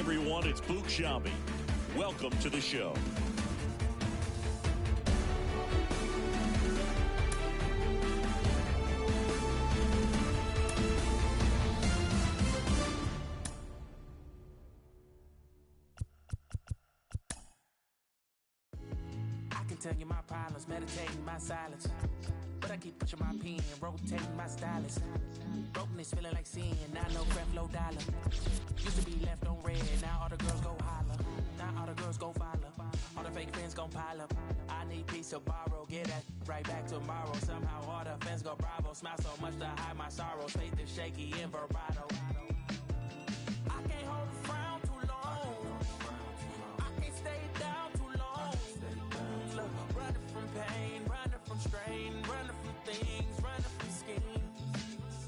everyone, it's Book Shambi. Welcome to the show. I can tell you my problems, meditating my silence. But I keep pushing my pen, rotating my stylus. Brokenness feeling like sin, now no breath, low dollar. Used to be left on red, now all the girls go holler. Now all the girls go follow. All the fake friends gon' pile up. I need peace to borrow, get that right back tomorrow. Somehow all the fans go bravo. Smile so much to hide my sorrows. Faith is shaky in vibrato. I can't hold a frown too long. I can't stay down too long. Look, running from pain, running from strain, running from things, running from schemes.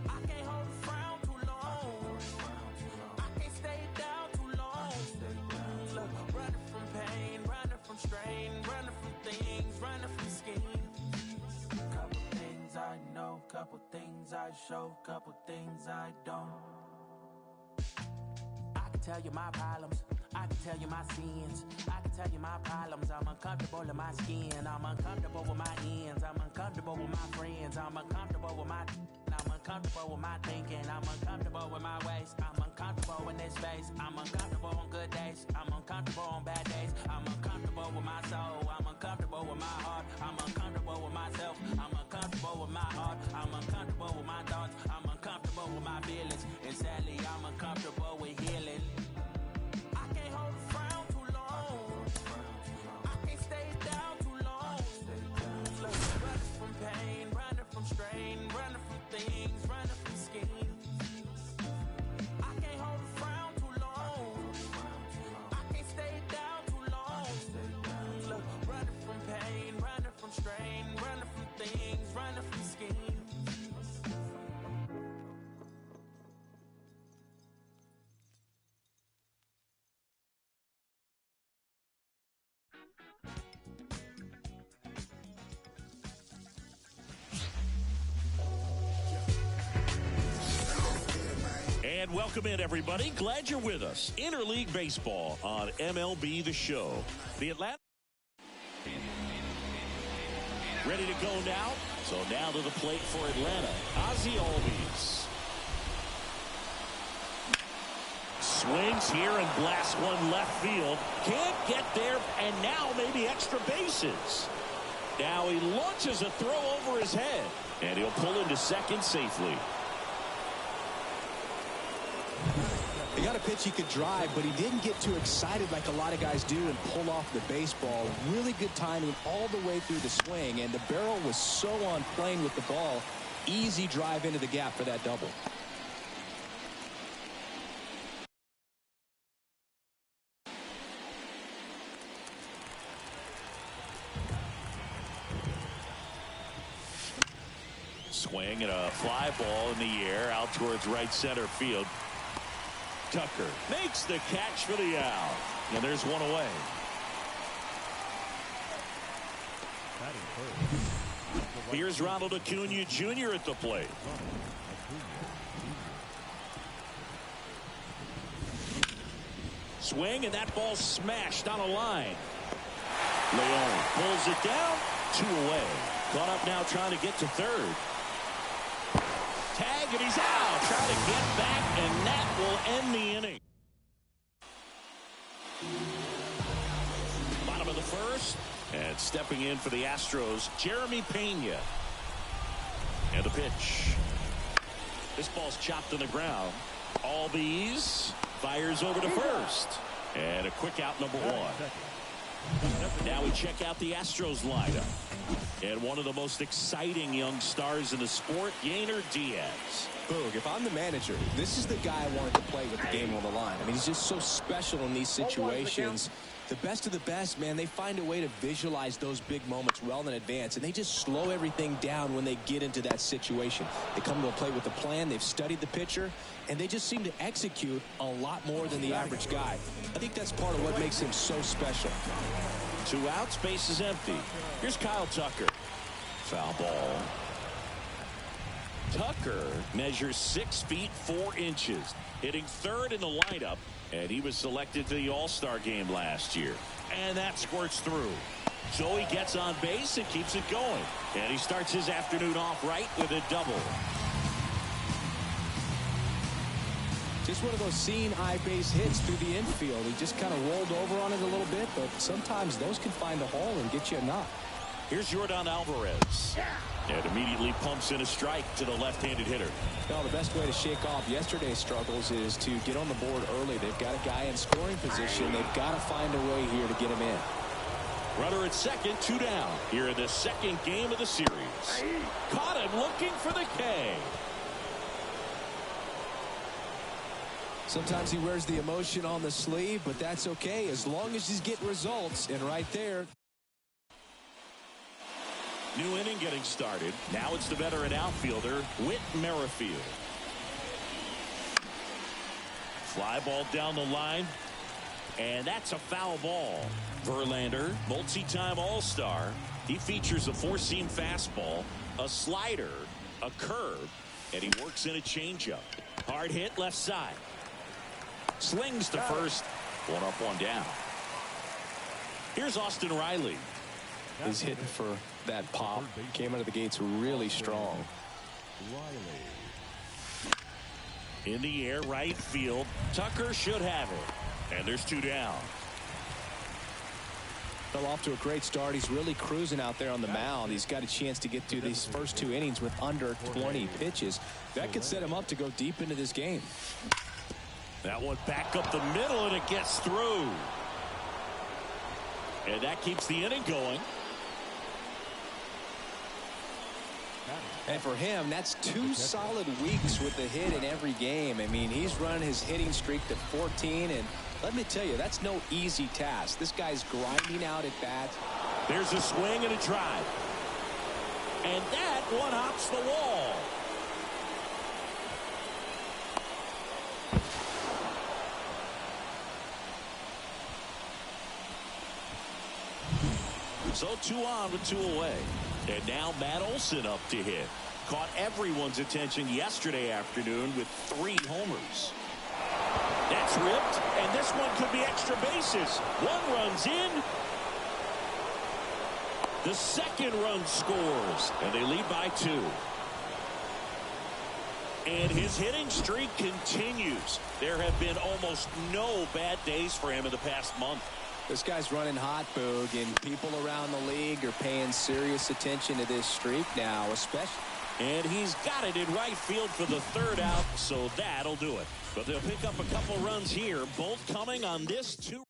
I can't hold a frown too long. I can't stay down too long. Look, running from pain, running from strain, running from things, running from schemes. Couple things I know, couple things I show, couple things I don't. I can tell you my problems, I can tell you my sins, I can tell you my problems. I'm uncomfortable in my skin, I'm uncomfortable with my ends, I'm uncomfortable with my friends, I'm uncomfortable with my I'm uncomfortable with my thinking, I'm uncomfortable with my ways, I'm uncomfortable in this space, I'm uncomfortable on good days, I'm uncomfortable on bad days, I'm uncomfortable with my soul, I'm uncomfortable with my heart, I'm uncomfortable with myself, I'm uncomfortable with my heart, I'm uncomfortable with my thoughts, I'm uncomfortable with my feelings, and sadly I'm uncomfortable with healing. I can't hold a frown too long, I can't stay down too long. Look, running from pain, running from strain, running from things, running from schemes. I can't hold a frown too long, I can't stay down too long. Look, running from pain, running from strain, running from things, running from schemes. And welcome in, everybody. Glad you're with us. Interleague Baseball on MLB The Show. The Atlanta ready to go now. So now to the plate for Atlanta, Ozzie Albies. Swings here and blasts one left field. Can't get there, and now maybe extra bases. Now he launches a throw over his head, and he'll pull into second safely. He got a pitch he could drive, but he didn't get too excited like a lot of guys do and pull off the baseball. Really good timing all the way through the swing, and the barrel was so on plane with the ball. Easy drive into the gap for that double. Swing and a fly ball in the air out towards right center field. Tucker makes the catch for the out. And there's one away. Here's Ronald Acuna Jr. at the plate. Swing, and that ball smashed on a line. Leon pulls it down. 2 away. Caught up now trying to get to third. Tag, and he's out. Trying to get back, and that will end the inning. Bottom of the first. And stepping in for the Astros, Jeremy Pena. And the pitch. This ball's chopped on the ground. Albies fires over to first. And a quick out, number 1. Now we check out the Astros lineup. And one of the most exciting young stars in the sport, Yainer Diaz. Boog, if I'm the manager, this is the guy I wanted to play with the game on the line. I mean, he's just so special in these situations. The best of the best, man, they find a way to visualize those big moments well in advance, and they just slow everything down when they get into that situation. They come to a plate with a plan, they've studied the pitcher, and they just seem to execute a lot more than the average guy. I think that's part of what makes him so special. 2 outs, base is empty. Here's Kyle Tucker. Foul ball. Tucker measures 6 feet 4 inches, hitting third in the lineup, and he was selected to the All-Star game last year. And that squirts through. So he gets on base and keeps it going. And he starts his afternoon off right with a double. Just one of those seeing eye base hits through the infield. He just kind of rolled over on it a little bit, but sometimes those can find a hole and get you a knock. Here's Yordan Alvarez. And immediately pumps in a strike to the left-handed hitter. Well, the best way to shake off yesterday's struggles is to get on the board early. They've got a guy in scoring position. They've got to find a way here to get him in. Runner at second, 2 down. Here in the second game of the series. Caught him looking for the K. Sometimes he wears the emotion on the sleeve, but that's okay as long as he's getting results. And right there. New inning getting started. Now it's the veteran outfielder, Whit Merrifield. Fly ball down the line. And that's a foul ball. Verlander, multi-time All-Star. He features a 4-seam fastball, a slider, a curve, and he works in a changeup. Hard hit left side. Slings to first. 1 up, 1 down. Here's Austin Riley. He's hitting for that pop. Came out of the gates really strong. In the air, right field. Tucker should have it. And there's 2 down. Fell off to a great start. He's really cruising out there on the mound. He's got a chance to get through these first 2 innings with under 20 pitches. That could set him up to go deep into this game. That one back up the middle, and it gets through. And that keeps the inning going. And for him, that's 2 solid weeks with the hit in every game. I mean, he's run his hitting streak to 14, and let me tell you, that's no easy task. This guy's grinding out at bats. There's a swing and a drive. And that one hops the wall. So 2 on with 2 away. And now Matt Olson up to hit. Caught everyone's attention yesterday afternoon with 3 homers. That's ripped, and this one could be extra bases. 1 run's in. The second run scores, and they lead by 2. And his hitting streak continues. There have been almost no bad days for him in the past month. This guy's running hot, Boog, and people around the league are paying serious attention to this streak now, especially. And he's got it in right field for the 3rd out, so that'll do it. But they'll pick up a couple runs here, both coming on this 2.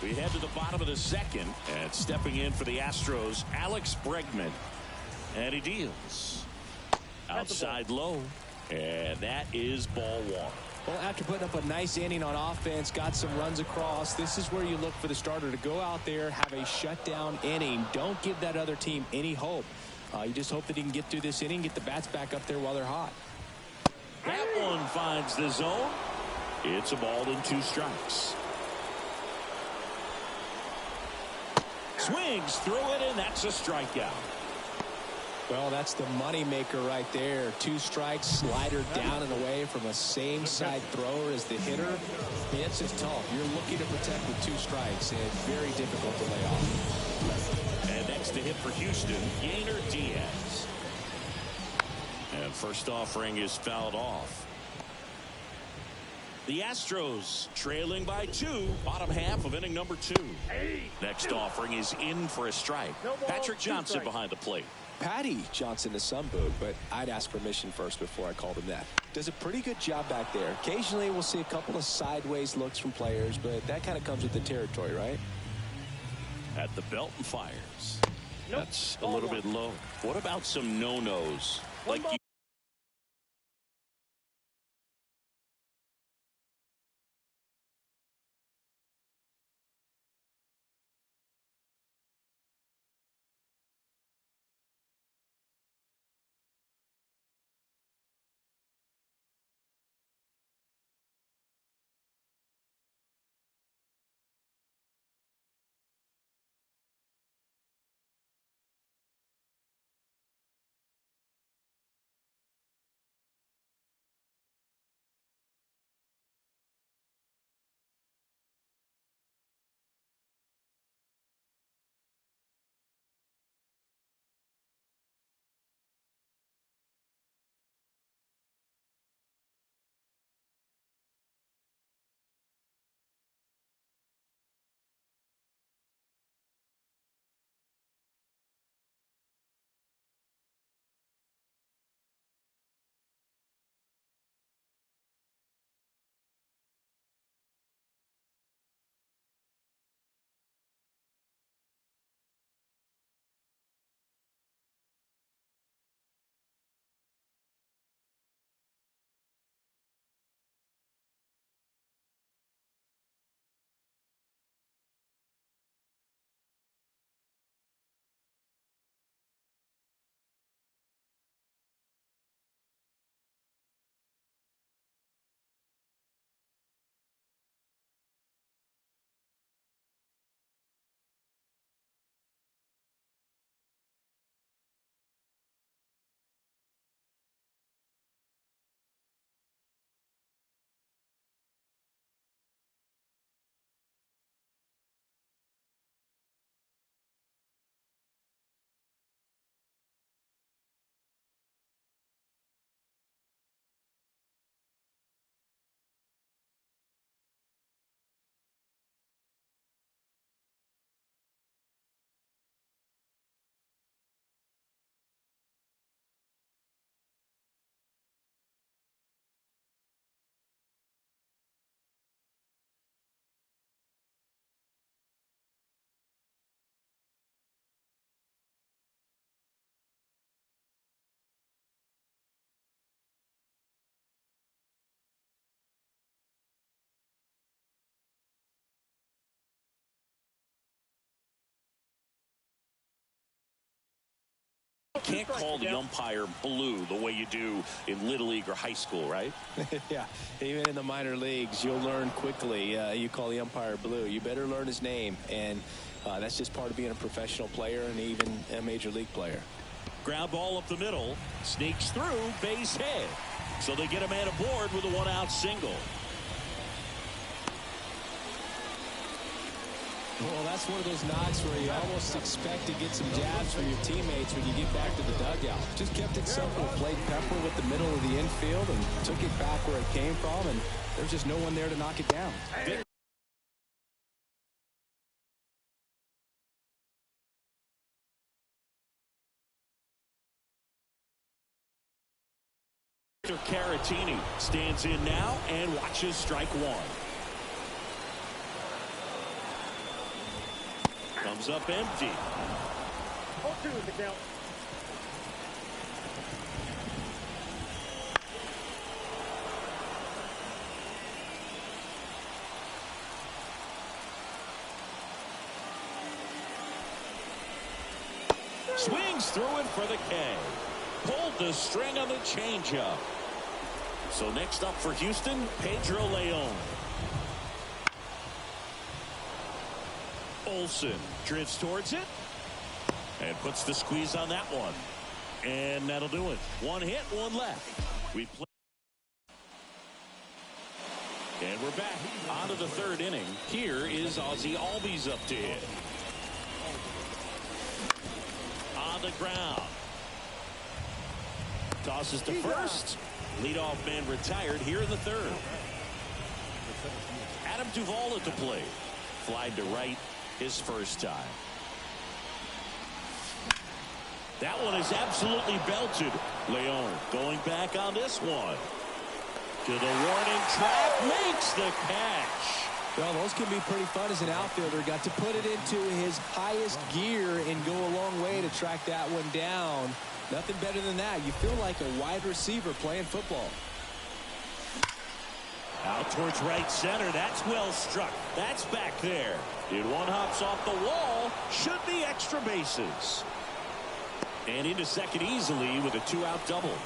We head to the bottom of the 2nd, and stepping in for the Astros, Alex Bregman. And he deals. Outside low, and that is ball 1. Well, after putting up a nice inning on offense, got some runs across, this is where you look for the starter to go out there, have a shutdown inning. Don't give that other team any hope. You just hope that he can get through this inning, get the bats back up there while they're hot. That one finds the zone. It's a ball and 2 strikes. Swings through it, and that's a strikeout. Well, that's the money maker right there. 2 strikes, slider down and away from a same side thrower as the hitter. It's just tough. You're looking to protect with 2 strikes, and very difficult to lay off. And next to hit for Houston, Yainer Diaz. And first offering is fouled off. The Astros trailing by 2, bottom half of inning number 2. Next offering is in for a strike. Patrick Johnson behind the plate. Patty Johnson to some, Boog, but I'd ask permission first before I called him that. Does a pretty good job back there. Occasionally we'll see a couple of sideways looks from players, but that kind of comes with the territory, right? At the belt and fires. That's a little bit low. What about some no-nos? Like can't call the umpire blue the way you do in Little League or high school, right? Yeah, even in the minor leagues, you'll learn quickly. You call the umpire blue. You better learn his name, and that's just part of being a professional player and even a major league player. Ground ball up the middle, sneaks through, base hit. So they get a man aboard with a one-out single. Well, that's one of those knocks where you almost expect to get some jabs from your teammates when you get back to the dugout. Just kept it simple, played pepper with the middle of the infield, and took it back where it came from, and there's just no one there to knock it down. Caratini stands in now and watches strike one. Comes up empty. 0-2 is the count. Swings through it for the K. Pulled the string on the changeup. So next up for Houston, Pedro Leon. Olsen drifts towards it and puts the squeeze on that one. And that'll do it. One hit, one left. We play. And we're back on to the third inning. Here is Ozzie Albies up to hit. On the ground. Tosses to first. Leadoff man retired here in the third. Adam Duvall at the plate. Flied to right his first time. That one is absolutely belted. Leon going back on this one. To the warning track, makes the catch. Well, those can be pretty fun as an outfielder. Got to put it into his highest gear and go a long way to track that one down. Nothing better than that. You feel like a wide receiver playing football. Out towards right center. That's well struck. That's back there. Did one hops off the wall. Should be extra bases. And into second easily with a two-out double.